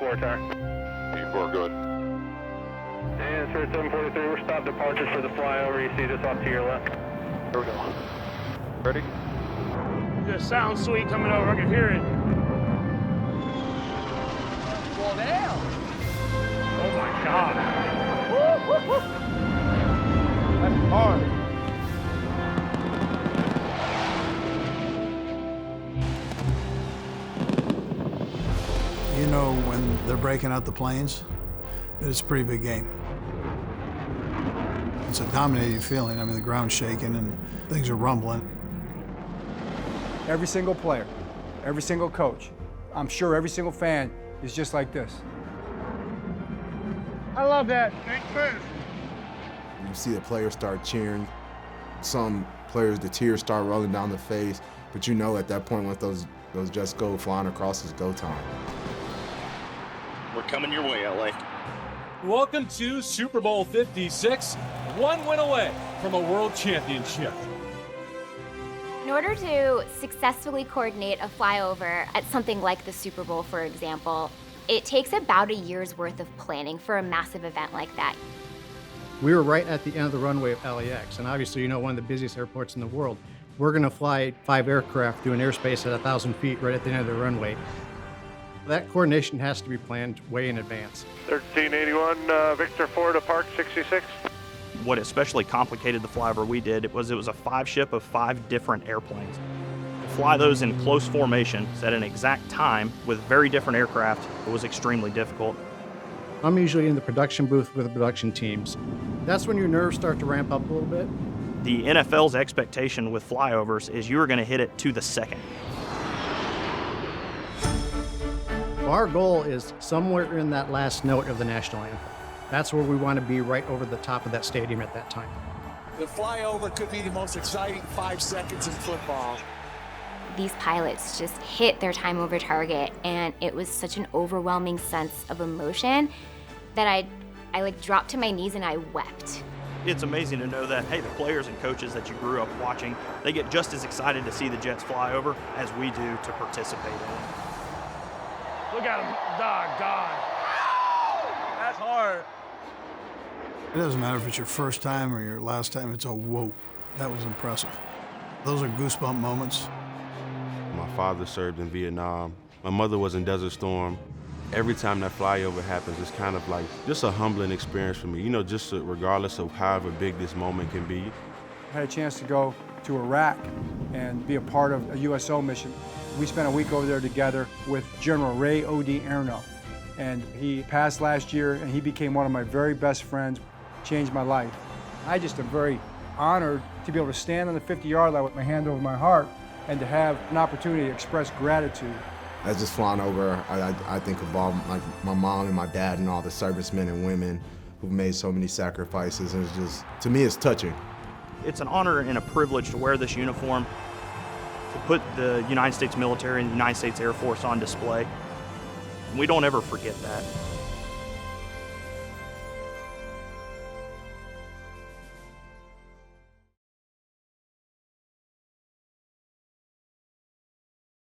E4 tower. E4, good. And for 743, we're stop departures for the flyover. You see just off to your left. Here we go. Ready? Just sounds sweet coming over. I can hear it. Well, now. Oh my God. That's hard. You know, when they're breaking out the planes, that it's a pretty big game. It's a dominating feeling. I mean, the ground's shaking and things are rumbling. Every single player, every single coach, I'm sure every single fan is just like this. I love that. Thanks, You see the players start cheering. Some players, the tears start rolling down their face, but you know at that point once those jets go flying across, it's go time. We're coming your way, LA. Welcome to Super Bowl 56, one win away from a world championship. In order to successfully coordinate a flyover at something like the Super Bowl, for example, it takes about a year's worth of planning for a massive event like that. We were right at the end of the runway of LAX, and obviously, you know, one of the busiest airports in the world. We're going to fly 5 aircraft through an airspace at 1,000 feet right at the end of the runway. That coordination has to be planned way in advance. 1381, Victor 4 to Park 66. What especially complicated the flyover we did it was a 5-ship of 5 different airplanes. To fly those in close formation at an exact time with very different aircraft, it was extremely difficult. I'm usually in the production booth with the production teams. That's when your nerves start to ramp up a little bit. The NFL's expectation with flyovers is you're going to hit it to the second. Our goal is somewhere in that last note of the national anthem. That's where we want to be, right over the top of that stadium at that time. The flyover could be the most exciting 5 seconds in football. These pilots just hit their time over target, and it was such an overwhelming sense of emotion that I like dropped to my knees and I wept. It's amazing to know that, hey, the players and coaches that you grew up watching, they get just as excited to see the Jets fly over as we do to participate in it. Look at him. God. That's hard. It doesn't matter if it's your first time or your last time, it's a whoa. That was impressive. Those are goosebump moments. My father served in Vietnam. My mother was in Desert Storm. Every time that flyover happens, it's kind of like just a humbling experience for me. You know, just regardless of however big this moment can be. I had a chance to go to Iraq and be a part of a USO mission. We spent a week over there together with General Ray O.D. Erno. And he passed last year, and he became one of my very best friends, changed my life. I just am very honored to be able to stand on the 50-yard line with my hand over my heart and to have an opportunity to express gratitude. As just flying over, I think of all my mom and my dad and all the servicemen and women who've made so many sacrifices, and it's just, to me, it's touching. It's an honor and a privilege to wear this uniform, to put the United States military and the United States Air Force on display. And we don't ever forget that.